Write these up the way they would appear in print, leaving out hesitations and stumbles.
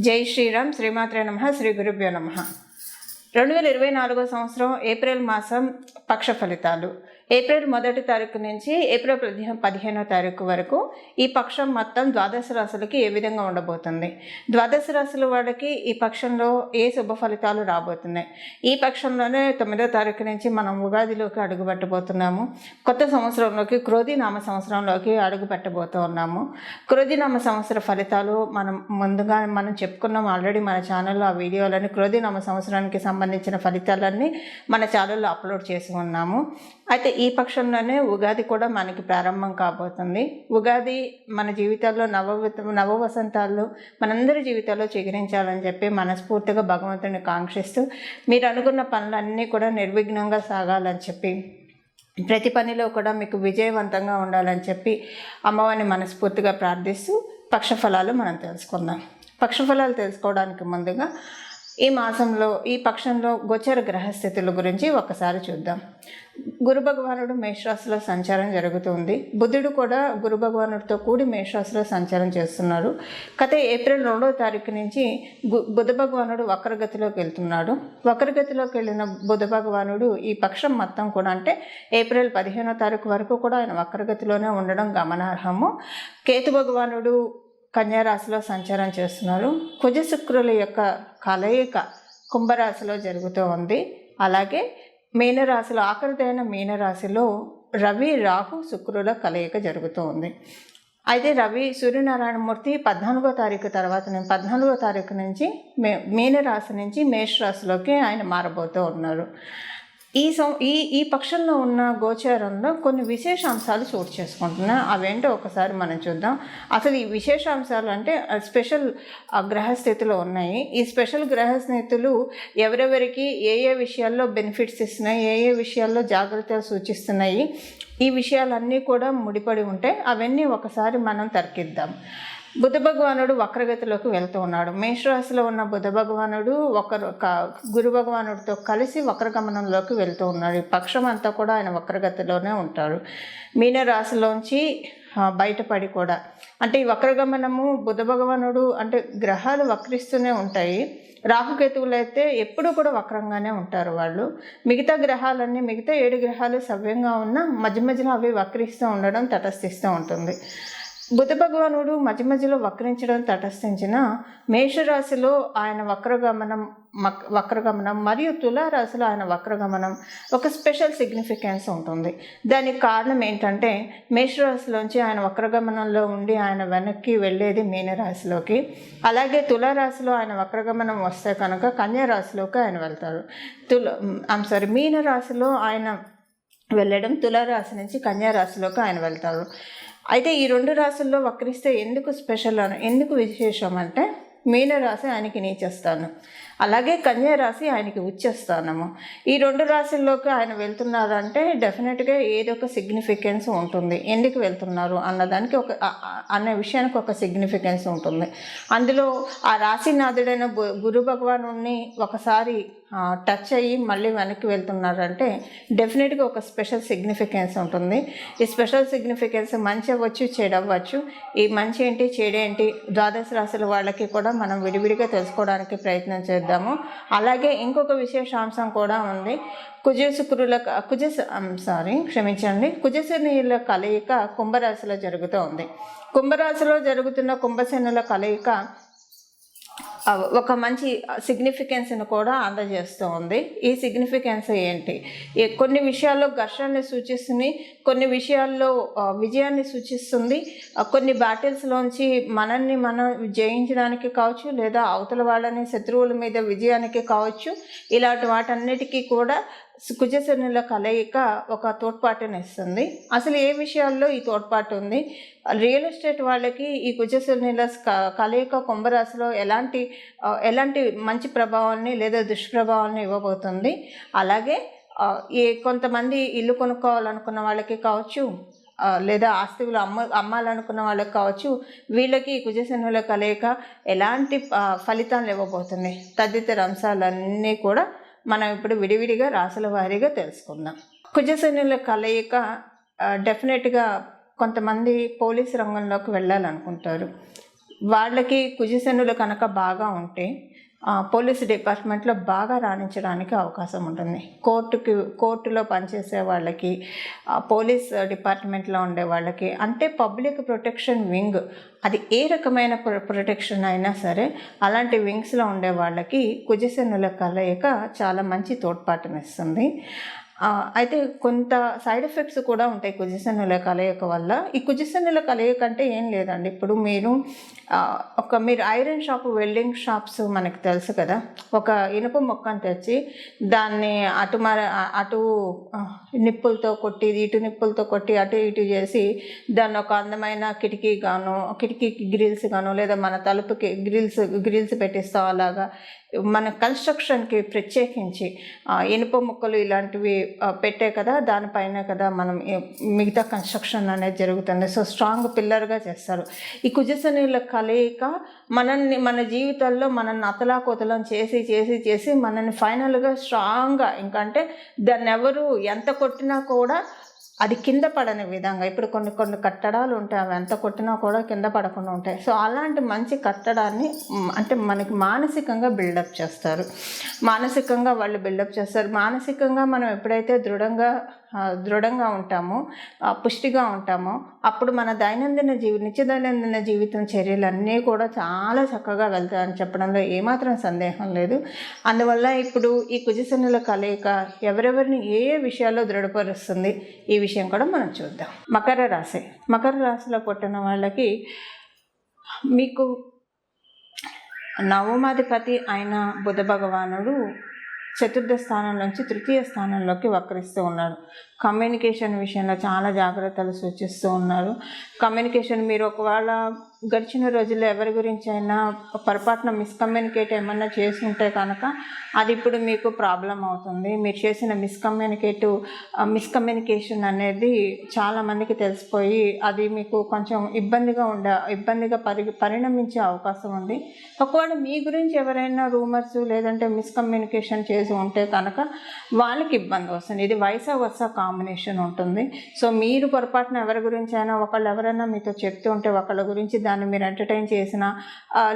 జై శ్రీరామ్. శ్రీమాత్రే నమః. శ్రీ గురుభ్యో నమః. 2024 సంవత్సరం ఏప్రిల్ మాసం పక్ష ఫలితాలు. ఏప్రిల్ 1వ తారీఖు నుంచి ఏప్రిల్ 15వ తారీఖు వరకు ఈ పక్షం మొత్తం ద్వాదశ రాశులకి ఏ విధంగా ఉండబోతుంది, ద్వాదశ రాశుల వాడికి ఈ పక్షంలో ఏ శుభ ఫలితాలు రాబోతున్నాయి. ఈ పక్షంలోనే 9వ తారీఖు నుంచి మనం ఉగాదిలోకి అడుగు పెట్టబోతున్నాము. కొత్త సంవత్సరంలోకి, క్రోధినామ సంవత్సరంలోకి అడుగు పెట్టబోతూ ఉన్నాము. క్రోధినామ సంవత్సర ఫలితాలు ముందుగా మనం చెప్పుకున్నాం ఆల్రెడీ మన ఛానల్లో. ఆ వీడియోలని క్రోధినామ సంవత్సరానికి సంబంధించిన ఫలితాలన్నీ మన ఛానల్లో అప్లోడ్ చేసి ఉన్నాము. అయితే ఈ పక్షంలోనే ఉగాది కూడా మనకి ప్రారంభం కాబోతుంది. ఉగాది మన జీవితాల్లో నవ వసంతాల్లో మనందరి జీవితాల్లో చిగురించాలని చెప్పి మనస్ఫూర్తిగా భగవంతుని కాంక్షిస్తూ, మీరు అనుకున్న పనులన్నీ కూడా నిర్విఘ్నంగా సాగాలని చెప్పి, ప్రతి పనిలో కూడా మీకు విజయవంతంగా ఉండాలని చెప్పి అమ్మవారిని మనస్ఫూర్తిగా ప్రార్థిస్తూ పక్షఫలాలు మనం తెలుసుకుందాం. పక్షఫలాలు తెలుసుకోవడానికి ముందుగా ఈ మాసంలో, ఈ పక్షంలో గోచర గ్రహస్థితుల గురించి ఒకసారి చూద్దాం. గురు భగవానుడు మేషరాశిలో సంచారం జరుగుతుంది. బుధుడు కూడా గురు భగవానుడితో కూడి మేషరాశిలో సంచారం చేస్తున్నారు. కథ ఏప్రిల్ 2వ తారీఖు నుంచి బుధ భగవానుడు వక్రగతిలోకి వెళ్తున్నాడు. వక్రగతిలోకి వెళ్ళిన బుధ భగవానుడు ఈ పక్షం మొత్తం కూడా, అంటే ఏప్రిల్ 15వ తారీఖు వరకు కూడా ఆయన వక్రగతిలోనే ఉండడం గమనార్హము. కేతు భగవానుడు కన్యారాశిలో సంచారం చేస్తున్నారు. కుజ శుక్రుల యొక్క కలయిక కుంభరాశిలో జరుగుతూ ఉంది. అలాగే మీనరాశిలో, ఆఖరిదైన మీనరాశిలో రవి రాహు శుక్రుల కలయిక జరుగుతూ ఉంది. అయితే రవి సూర్యనారాయణమూర్తి 14వ తారీఖు తర్వాత, 14వ తారీఖు నుంచి మీనరాశి నుంచి మేషరాశిలోకి ఆయన మారబోతూ ఉన్నారు. ఈ పక్షంలో ఉన్న గోచారంలో కొన్ని విశేషాంశాలు చోటు చేసుకుంటున్నాయి. అవేంటో ఒకసారి మనం చూద్దాం. అసలు ఈ విశేషాంశాలు అంటే స్పెషల్ గ్రహస్థితులు ఉన్నాయి. ఈ స్పెషల్ గ్రహస్థితులు ఎవరెవరికి ఏ ఏ విషయాల్లో బెనిఫిట్స్ ఇస్తున్నాయి, ఏ ఏ విషయాల్లో జాగ్రత్తలు సూచిస్తున్నాయి, ఈ విషయాలన్నీ కూడా ముడిపడి ఉంటాయి. అవన్నీ ఒకసారి మనం తర్కిద్దాం. బుధ భగవానుడు వక్రగతిలోకి వెళ్తూ ఉన్నాడు. మేషరాశిలో ఉన్న బుధ భగవానుడు గురు భగవానుడితో కలిసి వక్రగమనంలోకి వెళ్తూ ఉన్నాడు. ఈ పక్షం అంతా కూడా ఆయన వక్రగతిలోనే ఉంటాడు. మీనరాశిలోంచి బయటపడి కూడా, అంటే ఈ వక్రగమనము బుధ భగవానుడు, అంటే గ్రహాలు వక్రిస్తూనే ఉంటాయి. రాహుకేతువులు అయితే ఎప్పుడూ కూడా వక్రంగానే ఉంటారు వాళ్ళు. మిగతా గ్రహాలన్నీ, మిగతా 7 గ్రహాలు సవ్యంగా ఉన్నా మధ్య మధ్యలో అవి వక్రిస్తూ ఉండడం, తటస్థిస్తూ ఉంటుంది. బుధ భగవానుడు మధ్య మధ్యలో వక్రించడం, తటస్థించిన మేషరాశిలో ఆయన వక్రగమనం మరియు తులారాశిలో ఆయన వక్రగమనం ఒక స్పెషల్ సిగ్నిఫికెన్స్ ఉంటుంది. దానికి కారణం ఏంటంటే, మేషరాశిలోంచి ఆయన వక్రగమనంలో ఉండి ఆయన వెనక్కి వెళ్ళేది మీనరాశిలోకి. అలాగే తులారాశిలో ఆయన వక్రగమనం వస్తే కనుక కన్యారాశిలోకి ఆయన వెళ్తారు. మీనరాశిలో ఆయన వెళ్ళడం, తులారాశి నుంచి కన్యారాశిలోకి ఆయన వెళ్తారు. అయితే ఈ 2 రాశుల్లో వక్రిస్తే ఎందుకు స్పెషల్ ఎందుకు విశేషం అంటే, మీనరాశి ఆయనకి నీచస్థానం, అలాగే కన్యారాశి ఆయనకి ఉచ్చస్థానము. ఈ 2 రాశుల్లోకి ఆయన వెళ్తున్నారంటే డెఫినెట్గా ఏదో ఒక సిగ్నిఫికెన్స్ ఉంటుంది. ఎందుకు వెళ్తున్నారు అన్నదానికి అనే విషయానికి ఒక సిగ్నిఫికెన్స్ ఉంటుంది. అందులో ఆ రాశినాథుడైన గురు భగవానుడిని ఒకసారి టచ్ అయ్యి మళ్ళీ వెనక్కి వెళ్తున్నారంటే డెఫినెట్గా ఒక స్పెషల్ సిగ్నిఫికెన్స్ ఉంటుంది. ఈ స్పెషల్ సిగ్నిఫికెన్స్ మంచి అవ్వచ్చు, చెడు అవ్వచ్చు. ఈ మంచి ఏంటి, చెడేంటి, ద్వాదశ రాశుల వాళ్ళకి కూడా మనం విడివిడిగా తెలుసుకోవడానికి ప్రయత్నం చేద్దాము. అలాగే ఇంకొక విశేషాంశం కూడా ఉంది. కుజశనిల కలయిక కుంభరాశిలో జరుగుతూ ఉంది. కుంభరాశిలో జరుగుతున్న కుంభశనుల కలయిక ఒక మంచి సిగ్నిఫికెన్స్ని కూడా అందజేస్తూ ఉంది. ఈ సిగ్నిఫికెన్స్ ఏంటి? కొన్ని విషయాల్లో ఘర్షణని సూచిస్తుంది, కొన్ని విషయాల్లో విజయాన్ని సూచిస్తుంది. కొన్ని బ్యాటిల్స్లోంచి మనం జయించడానికి కావచ్చు, లేదా అవతల వాళ్ళని శత్రువుల మీద విజయానికి కావచ్చు. ఇలాంటి వాటన్నిటికీ కూడా కుజశనుల కలయిక ఒక తోడ్పాటుని ఇస్తుంది. అసలు ఏ విషయాల్లో ఈ తోడ్పాటు ఉంది? రియల్ ఎస్టేట్ వాళ్ళకి ఈ కుజశనుల కలయిక కుంభరాశిలో ఎలాంటి మంచి ప్రభావాన్ని లేదా దుష్ప్రభావాన్ని ఇవ్వబోతుంది. అలాగే కొంతమంది ఇల్లు కొనుక్కోవాలనుకున్న వాళ్ళకి కావచ్చు, లేదా ఆస్తులు అమ్మాలనుకున్న వాళ్ళకి కావచ్చు, వీళ్ళకి కుజశనుల కలయిక ఎలాంటి ఫలితాలు ఇవ్వబోతుంది తదితర అంశాలన్నీ కూడా మనం ఇప్పుడు విడివిడిగా రాశుల వారీగా తెలుసుకుందాం. కుజశనుల కలయిక డెఫినెట్గా కొంతమంది పోలీసు రంగంలోకి వెళ్ళాలనుకుంటారు. వాళ్ళకి కుజశనులు కనుక బాగా ఉంటే పోలీస్ డిపార్ట్మెంట్లో బాగా రాణించడానికి అవకాశం ఉంటుంది. కోర్టులో పనిచేసే వాళ్ళకి, పోలీస్ డిపార్ట్మెంట్లో ఉండే వాళ్ళకి, అంటే పబ్లిక్ ప్రొటెక్షన్ వింగ్, అది ఏ రకమైన ప్రొటెక్షన్ అయినా సరే అలాంటి వింగ్స్లో ఉండే వాళ్ళకి కుజశనుల కలయిక చాలా మంచి తోడ్పాటునిస్తుంది. అయితే కొంత సైడ్ ఎఫెక్ట్స్ కూడా ఉంటాయి కుజశనుల కలయిక వల్ల. ఈ కుజశనుల కలయిక అంటే ఏం లేదండి, ఇప్పుడు మీరు ఐరన్ షాప్, వెల్డింగ్ షాప్స్ మనకు తెలుసు కదా, ఒక ఇనుప ముక్కను తెచ్చి దాన్ని అటు నిప్పులతో కొట్టి, ఇటు నిప్పులతో కొట్టి, అటు ఇటు చేసి దాన్ని ఒక అందమైన కిటికీకి గ్రిల్స్ గాను, లేదా మన తలుపుకి గ్రిల్స్ పెట్టిస్తాం. అలాగా మన కన్స్ట్రక్షన్కి ప్రత్యేకించి ఇనుప ముక్కలు ఇలాంటివి పెట్టే కదా, దానిపైన కదా మనం మిగతా కన్స్ట్రక్షన్ అనేది జరుగుతుంది. సో స్ట్రాంగ్ పిల్లర్గా చేస్తారు. ఈ కుజశనుల కలయిక మన జీవితాల్లో మనల్ని అతలాకుతలం చేసి మనల్ని ఫైనల్గా స్ట్రాంగ్గా, ఇంకంటే దాన్ని ఎవరు ఎంత కొట్టినా కూడా అది కింద పడని విధంగా, ఇప్పుడు కొన్ని కట్టడాలు ఉంటాయి, అవి ఎంత కొట్టినా కూడా కింద పడకుండా ఉంటాయి. సో అలాంటి మంచి కట్టడాన్ని అంటే మనకి మానసికంగా బిల్డప్ చేస్తారు. మానసికంగా మనం ఎప్పుడైతే దృఢంగా ఉంటామో, పుష్టిగా ఉంటామో, అప్పుడు మన నిత్య దైనందిన జీవితం చర్యలన్నీ కూడా చాలా చక్కగా వెళ్తాయని చెప్పడంలో ఏమాత్రం సందేహం లేదు. అందువల్ల ఇప్పుడు ఈ కుజశనుల కలయిక ఎవరెవరిని ఏ విషయాల్లో దృఢపరుస్తుంది, ఈ విషయం కూడా మనం చూద్దాం. మకర రాశిలో పుట్టిన వాళ్ళకి మీకు నవమాధిపతి అయిన బుధ భగవానుడు చతుర్థ స్థానం నుంచి తృతీయ స్థానంలోకి వక్రిస్తూ ఉన్నాడు. కమ్యూనికేషన్ విషయంలో చాలా జాగ్రత్తలు సూచిస్తూ ఉన్నారు. కమ్యూనికేషన్ మీరు ఒకవేళ గడిచిన రోజుల్లో ఎవరి గురించి అయినా పొరపాటున మిస్కమ్యూనికేట్ ఏమన్నా చేసి ఉంటే కనుక అది ఇప్పుడు మీకు ప్రాబ్లం అవుతుంది. మీరు చేసిన మిస్కమ్యూనికేషన్ అనేది చాలామందికి తెలిసిపోయి అది మీకు కొంచెం ఇబ్బందిగా పరిణమించే అవకాశం ఉంది. ఒకవేళ మీ గురించి ఎవరైనా రూమర్స్ లేదంటే మిస్కమ్యూనికేషన్ చేసి ఉంటే కనుక వాళ్ళకి ఇబ్బంది వస్తుంది. ఇది వైసా వర్సా కాంబినేషన్ ఉంటుంది. సో మీరు పొరపాటున ఎవరి గురించి అయినా ఎవరైనా మీతో చెప్తూ ఉంటే ఒకళ్ళ గురించి దాన్ని మీరు ఎంటర్టైన్ చేసినా,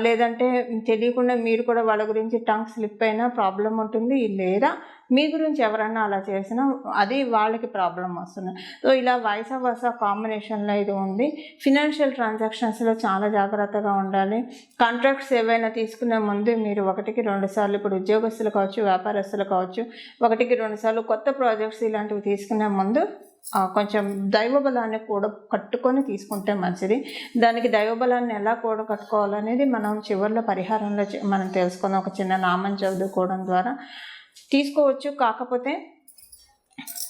లేదంటే తెలియకుండా మీరు కూడా వాళ్ళ గురించి టంగ్ స్లిప్ అయినా ప్రాబ్లం ఉంటుంది. లేదా మీ గురించి ఎవరైనా అలా చేసినా అది వాళ్ళకి ప్రాబ్లం వస్తుంది. సో ఇలా వైసా వర్సా కాంబినేషన్లో ఇది ఉంది. ఫినాన్షియల్ ట్రాన్సాక్షన్స్లో చాలా జాగ్రత్తగా ఉండాలి. కాంట్రాక్ట్స్ ఏవైనా తీసుకునే ముందు మీరు 1-2 సార్లు, ఇప్పుడు ఉద్యోగస్తులు కావచ్చు, వ్యాపారస్తులు కావచ్చు, 1-2 సార్లు కొత్త ప్రాజెక్ట్స్ ఇలాంటివి తీసుకునే ముందు కొంచెం దైవబలాన్ని కూడా కట్టుకొని తీసుకుంటే మంచిది. దానికి దైవబలాన్ని ఎలా కూడా కట్టుకోవాలనేది మనం చివరిలో పరిహారంలో మనం తెలుసుకుందాం. ఒక చిన్న నామం చదువుకోవడం ద్వారా తీసుకోవచ్చు. కాకపోతే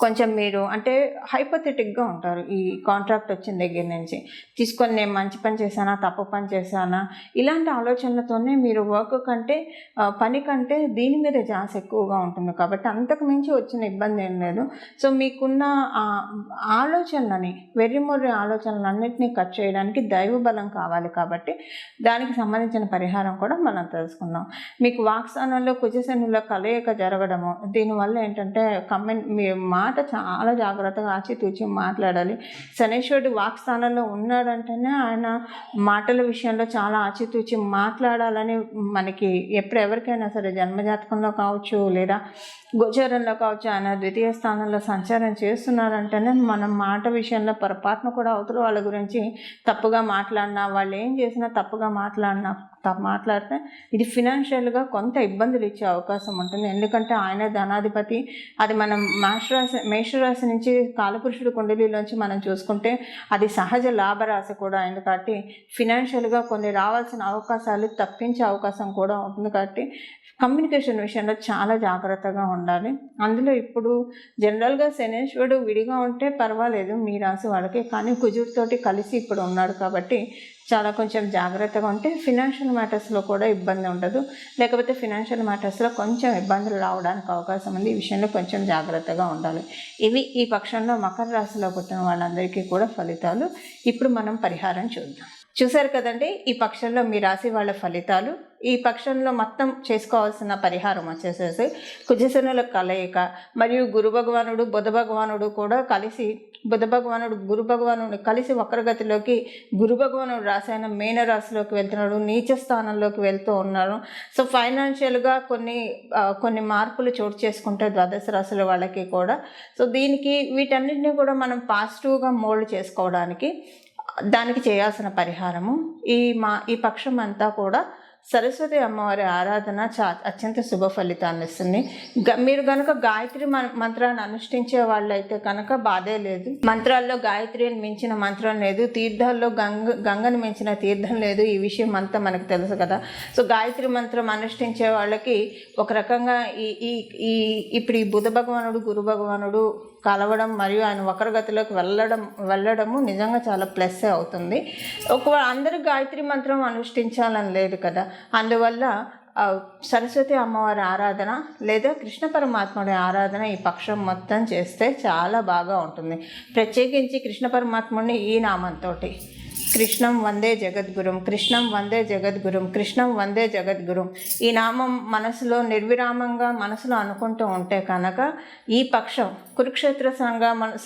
కొంచెం మీరు అంటే హైపోథెటిక్గా ఉంటారు. ఈ కాంట్రాక్ట్ వచ్చిన దగ్గర నుంచి తీసుకొని నేను మంచి పని చేశానా, తప్పు పని చేశానా, ఇలాంటి ఆలోచనలతోనే మీరు పని కంటే దీని మీద ఛాన్స్ ఎక్కువగా ఉంటుంది. కాబట్టి అంతకు మించి వచ్చిన ఇబ్బంది ఏం లేదు. సో మీకున్న వెర్రిమొర్రి ఆలోచనలన్నింటినీ కట్ చేయడానికి దైవ బలం కావాలి. కాబట్టి దానికి సంబంధించిన పరిహారం కూడా మనం తెలుసుకుందాం. మీకు వాక్స్థానంలో కుజశనుల కలయిక జరగడము, దీనివల్ల ఏంటంటే మీ మాట చాలా జాగ్రత్తగా ఆచితూచి మాట్లాడాలి. శనేశ్వరుడు వాక్స్థానంలో ఉన్నాడంటేనే ఆయన మాటల విషయంలో చాలా ఆచితూచి మాట్లాడాలని మనకి ఎవరికైనా సరే జన్మజాతకంలో కావచ్చు లేదా గోచారంలో కావచ్చు, ఆయన ద్వితీయ స్థానంలో సంచారం చేస్తున్నారంటేనే మనం మాట విషయంలో పొరపాటున కూడా అవతల వాళ్ళ గురించి తప్పుగా మాట్లాడినా, వాళ్ళు ఏం చేసినా తప్పుగా మాట్లాడితే ఇది ఫినాన్షియల్గా కొంత ఇబ్బందులు ఇచ్చే అవకాశం ఉంటుంది. ఎందుకంటే ఆయన ధనాధిపతి. అది మనం మేషరాశి నుంచి కాలపురుషుడు కుండలిలోంచి మనం చూసుకుంటే అది సహజ లాభరాశి కూడా అయింది. కాబట్టి ఫినాన్షియల్గా కొన్ని రావాల్సిన అవకాశాలు తప్పించే అవకాశం కూడా ఉంటుంది. కాబట్టి కమ్యూనికేషన్ విషయంలో చాలా జాగ్రత్తగా ఉండాలి. అందులో ఇప్పుడు జనరల్గా శనేశ్వరుడు విడిగా ఉంటే పర్వాలేదు మీ రాశి వాళ్ళకి, కానీ కుజుడితోటి కలిసి ఇప్పుడు ఉన్నాడు కాబట్టి చాలా కొంచెం జాగ్రత్తగా ఉంటే ఫినాన్షియల్ మ్యాటర్స్లో కూడా ఇబ్బంది ఉండదు. లేకపోతే ఫినాన్షియల్ మ్యాటర్స్లో కొంచెం ఇబ్బందులు రావడానికి అవకాశం ఉంది. ఈ విషయంలో కొంచెం జాగ్రత్తగా ఉండాలి. ఇవి ఈ పక్షంలో మకర రాశిలో పుట్టిన వాళ్ళందరికీ కూడా ఫలితాలు. ఇప్పుడు మనం పరిహారం చూద్దాం. చూశారు కదండి ఈ పక్షంలో మీ రాశి వాళ్ళ ఫలితాలు. ఈ పక్షంలో మొత్తం చేసుకోవాల్సిన పరిహారం వచ్చేసేసి కుజశనుల కలయిక మరియు గురు భగవానుడు బుధ భగవానుడు కూడా కలిసి బుధ భగవానుడు గురు భగవానుడు కలిసి వక్రగతిలోకి గురు భగవానుడు రాశి అయిన మీన రాశిలోకి వెళ్తున్నాడు, నీచ స్థానంలోకి వెళ్తూ ఉన్నారు. సో ఫైనాన్షియల్గా కొన్ని మార్పులు చోటు చేసుకుంటే ద్వాదశ రాశుల వాళ్ళకి కూడా. సో దీనికి వీటన్నిటిని కూడా మనం పాజిటివ్గా మోల్డ్ చేసుకోవడానికి దానికి చేయాల్సిన పరిహారము ఈ పక్షం అంతా కూడా సరస్వతి అమ్మవారి ఆరాధన అత్యంత శుభ ఫలితాన్ని ఇస్తుంది. మీరు కనుక గాయత్రి మంత్రాన్ని అనుష్ఠించే వాళ్ళైతే కనుక బాధే లేదు. మంత్రాల్లో గాయత్రిని మించిన మంత్రం లేదు, తీర్థాల్లో గంగను మించిన తీర్థం లేదు. ఈ విషయం అంతా మనకు తెలుసు కదా. సో గాయత్రి మంత్రం అనుష్ఠించే వాళ్ళకి ఒక రకంగా ఇప్పుడు ఈ బుధ భగవానుడు గురు భగవానుడు కలవడం మరియు ఆయన వక్రగతిలోకి వెళ్ళడము నిజంగా చాలా ప్లస్ అవుతుంది. ఒకవేళ అందరూ గాయత్రి మంత్రం అనుష్ఠించాలని లేదు కదా, అందువల్ల సరస్వతి అమ్మవారి ఆరాధన లేదా కృష్ణ పరమాత్ముడి ఆరాధన ఈ పక్షం మొత్తం చేస్తే చాలా బాగా ఉంటుంది. ప్రత్యేకించి కృష్ణ పరమాత్ముడిని ఈ నామంతో కృష్ణం వందే జగద్గురుం, కృష్ణం వందే జగద్గురుం, కృష్ణం వందే జగద్గురుం ఈ నామం మనసులో నిర్విరామంగా మనసులో అనుకుంటూ ఉంటే కనుక ఈ పక్షం కురుక్షేత్ర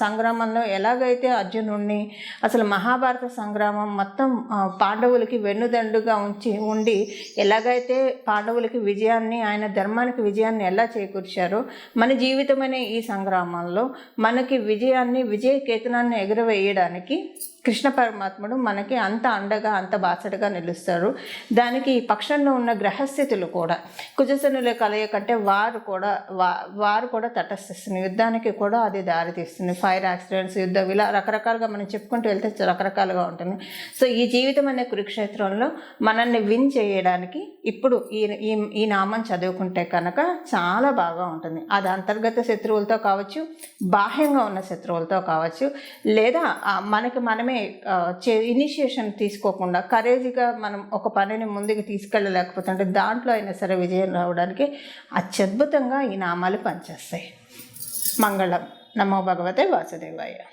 సంగ్రామంలో ఎలాగైతే అర్జునుడిని అసలు మహాభారత సంగ్రామం మొత్తం పాండవులకి వెన్నుదండుగా ఉండి ఎలాగైతే పాండవులకి విజయాన్ని ఆయన ధర్మానికి విజయాన్ని ఎలా చేకూర్చారో మన జీవితమనే ఈ సంగ్రామంలో మనకి విజయ కేతనాన్ని ఎగురవేయడానికి కృష్ణ పరమాత్ముడు మనకి అంత అండగా అంత బాసటగా నిలుస్తారు. దానికి ఈ పక్షంలో ఉన్న గ్రహస్థితులు కూడా కుజశనుల కలయిక కంటే వారు కూడా తటస్థిస్తుంది, యుద్ధానికి కూడా అది దారితీస్తుంది. ఫైర్ యాక్సిడెంట్స్, యుద్ధం, ఇలా రకరకాలుగా మనం చెప్పుకుంటూ వెళ్తే రకరకాలుగా ఉంటుంది. సో ఈ జీవితం అనే కురుక్షేత్రంలో మనల్ని విన్ చేయడానికి ఇప్పుడు ఈ నామం చదువుకుంటే కనుక చాలా బాగా ఉంటుంది. అది అంతర్గత శత్రువులతో కావచ్చు, బాహ్యంగా ఉన్న శత్రువులతో కావచ్చు, లేదా మనమే ఇనిషియేషన్ తీసుకోకుండా కరేజీగా మనం ఒక పనిని ముందుకు తీసుకెళ్ళలేకపోతుంటే దాంట్లో అయినా సరే విజయం రావడానికి అత్యద్భుతంగా ఈ నామాలు పనిచేస్తాయి. మంగళం. నమో భగవతే వాసుదేవాయ.